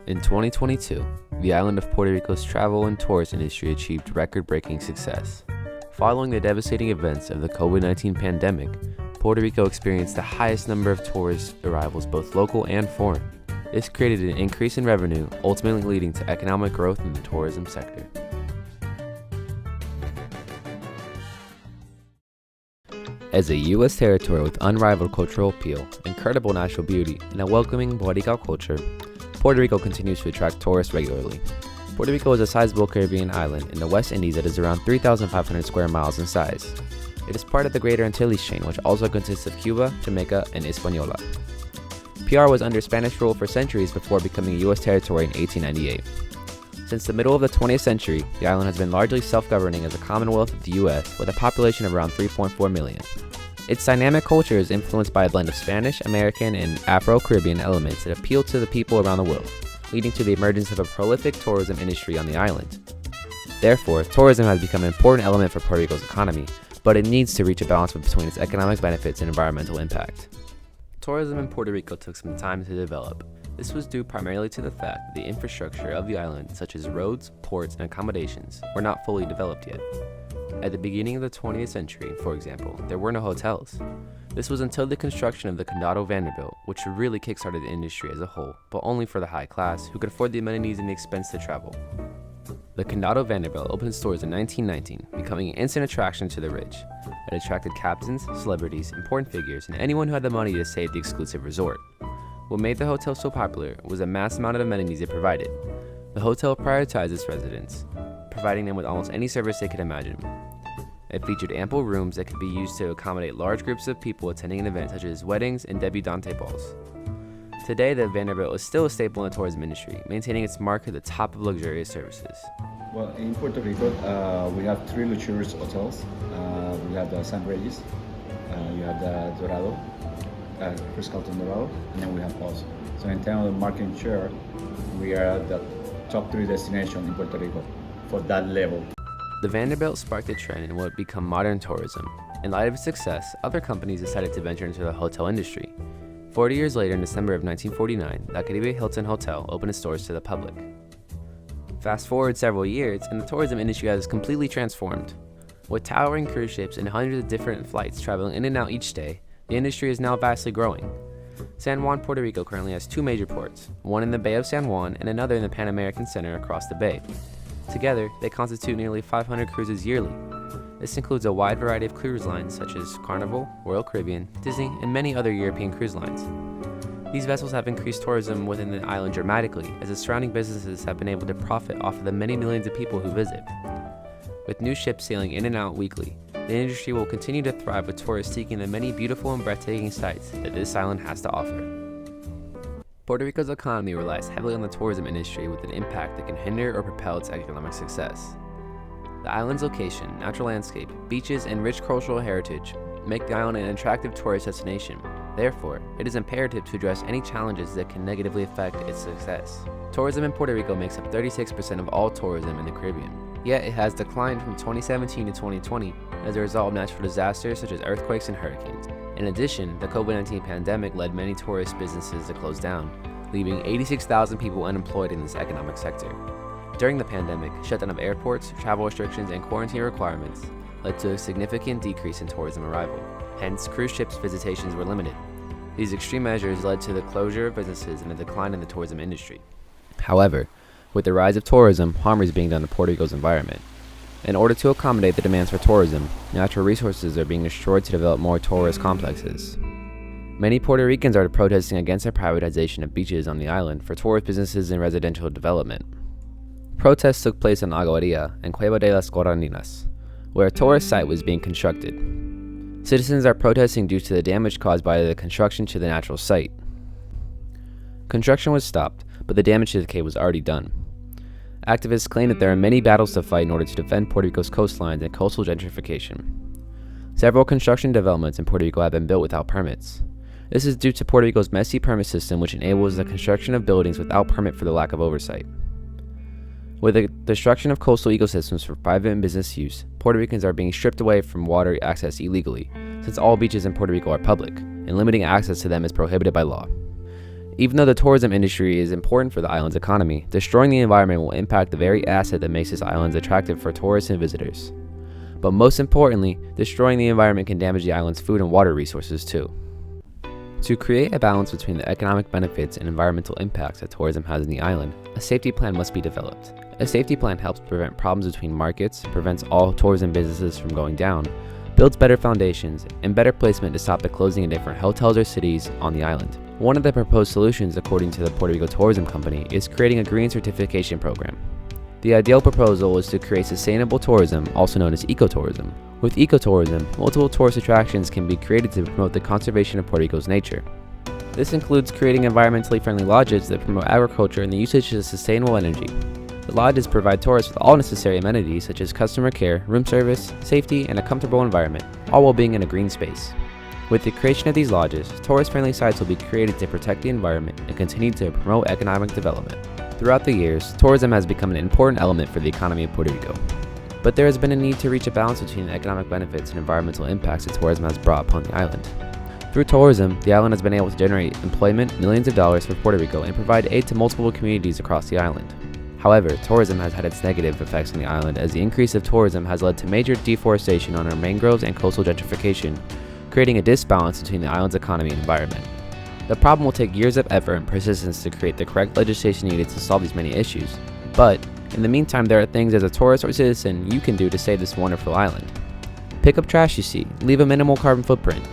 In 2022, the island of Puerto Rico's travel and tourist industry achieved record-breaking success. Following the devastating events of the COVID-19 pandemic, Puerto Rico experienced the highest number of tourist arrivals, both local and foreign. This created an increase in revenue, ultimately leading to economic growth in the tourism sector. As a U.S. territory with unrivaled cultural appeal, incredible natural beauty, and a welcoming Boricua culture, Puerto Rico continues to attract tourists regularly. Puerto Rico is a sizable Caribbean island in the West Indies that is around 3,500 square miles in size. It is part of the Greater Antilles chain, which also consists of Cuba, Jamaica, and Hispaniola. PR was under Spanish rule for centuries before becoming a U.S. territory in 1898. Since the middle of the 20th century, the island has been largely self-governing as a commonwealth of the U.S. with a population of around 3.4 million. Its dynamic culture is influenced by a blend of Spanish, American, and Afro-Caribbean elements that appeal to the people around the world, leading to the emergence of a prolific tourism industry on the island. Therefore, tourism has become an important element for Puerto Rico's economy, but it needs to reach a balance between its economic benefits and environmental impact. Tourism in Puerto Rico took some time to develop. This was due primarily to the fact that the infrastructure of the island, such as roads, ports, and accommodations, were not fully developed yet. At the beginning of the 20th century, for example, there were no hotels. This was until the construction of the Condado Vanderbilt, which really kickstarted the industry as a whole, but only for the high class, who could afford the amenities and the expense to travel. The Condado Vanderbilt opened its doors in 1919, becoming an instant attraction to the rich. It attracted captains, celebrities, important figures, and anyone who had the money to stay at the exclusive resort. What made the hotel so popular was the mass amount of amenities it provided. The hotel prioritized its residents, providing them with almost any service they could imagine. It featured ample rooms that could be used to accommodate large groups of people attending an event such as weddings and debutante balls. Today, the Vanderbilt is still a staple in the tourism industry, maintaining its mark at the top of luxurious services. Well, in Puerto Rico, we have three luxurious hotels. We have the San Reyes, you have the Dorado, Ritz-Carlton Dorado, and then we have us. So in terms of market share, we are the top three destination in Puerto Rico for that level. The Vanderbilt sparked a trend in what would become modern tourism. In light of its success, other companies decided to venture into the hotel industry. 40 years later, in December of 1949, the Caribe Hilton Hotel opened its doors to the public. Fast forward several years, and the tourism industry has completely transformed. With towering cruise ships and hundreds of different flights traveling in and out each day, the industry is now vastly growing. San Juan, Puerto Rico currently has two major ports, one in the Bay of San Juan and another in the Pan American Center across the bay. Together, they constitute nearly 500 cruises yearly. This includes a wide variety of cruise lines such as Carnival, Royal Caribbean, Disney, and many other European cruise lines. These vessels have increased tourism within the island dramatically, as the surrounding businesses have been able to profit off of the many millions of people who visit. With new ships sailing in and out weekly, the industry will continue to thrive with tourists seeking the many beautiful and breathtaking sights that this island has to offer. Puerto Rico's economy relies heavily on the tourism industry with an impact that can hinder or propel its economic success. The island's location, natural landscape, beaches, and rich cultural heritage make the island an attractive tourist destination. Therefore, it is imperative to address any challenges that can negatively affect its success. Tourism in Puerto Rico makes up 36% of all tourism in the Caribbean, yet it has declined from 2017 to 2020 as a result of natural disasters such as earthquakes and hurricanes. In addition, the COVID-19 pandemic led many tourist businesses to close down, leaving 86,000 people unemployed in this economic sector. During the pandemic, shutdown of airports, travel restrictions, and quarantine requirements led to a significant decrease in tourism arrival. Hence, cruise ships visitations were limited. These extreme measures led to the closure of businesses and a decline in the tourism industry. However, with the rise of tourism, harm is being done to Puerto Rico's environment. In order to accommodate the demands for tourism, natural resources are being destroyed to develop more tourist complexes. Many Puerto Ricans are protesting against the privatization of beaches on the island for tourist businesses and residential development. Protests took place in Aguadilla and Cueva de las Coraninas, where a tourist site was being constructed. Citizens are protesting due to the damage caused by the construction to the natural site. Construction was stopped, but the damage to the cave was already done. Activists claim that there are many battles to fight in order to defend Puerto Rico's coastlines and coastal gentrification. Several construction developments in Puerto Rico have been built without permits. This is due to Puerto Rico's messy permit system, which enables the construction of buildings without permit for the lack of oversight. With the destruction of coastal ecosystems for private and business use, Puerto Ricans are being stripped away from water access illegally, since all beaches in Puerto Rico are public, and limiting access to them is prohibited by law. Even though the tourism industry is important for the island's economy, destroying the environment will impact the very asset that makes this island attractive for tourists and visitors. But most importantly, destroying the environment can damage the island's food and water resources too. To create a balance between the economic benefits and environmental impacts that tourism has in the island, a safety plan must be developed. A safety plan helps prevent problems between markets, prevents all tourism businesses from going down, builds better foundations, and better placement to stop the closing of different hotels or cities on the island. One of the proposed solutions, according to the Puerto Rico Tourism Company, is creating a green certification program. The ideal proposal is to create sustainable tourism, also known as ecotourism. With ecotourism, multiple tourist attractions can be created to promote the conservation of Puerto Rico's nature. This includes creating environmentally friendly lodges that promote agriculture and the usage of sustainable energy. The lodges provide tourists with all necessary amenities such as customer care, room service, safety, and a comfortable environment, all while being in a green space. With the creation of these lodges, tourist-friendly sites will be created to protect the environment and continue to promote economic development. Throughout the years, tourism has become an important element for the economy of Puerto Rico. But there has been a need to reach a balance between the economic benefits and environmental impacts that tourism has brought upon the island. Through tourism, the island has been able to generate employment, millions of dollars for Puerto Rico, and provide aid to multiple communities across the island. However, tourism has had its negative effects on the island as the increase of tourism has led to major deforestation on our mangroves and coastal gentrification, creating a disbalance between the island's economy and environment. The problem will take years of effort and persistence to create the correct legislation needed to solve these many issues. But, in the meantime, there are things as a tourist or citizen you can do to save this wonderful island. Pick up trash you see, leave a minimal carbon footprint,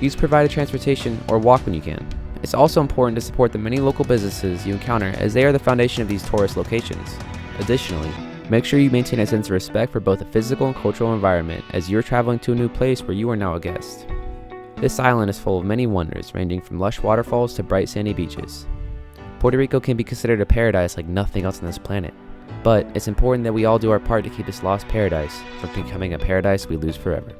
use provided transportation, or walk when you can. It's also important to support the many local businesses you encounter as they are the foundation of these tourist locations. Additionally, make sure you maintain a sense of respect for both the physical and cultural environment as you're traveling to a new place where you are now a guest. This island is full of many wonders, ranging from lush waterfalls to bright sandy beaches. Puerto Rico can be considered a paradise like nothing else on this planet, but it's important that we all do our part to keep this lost paradise from becoming a paradise we lose forever.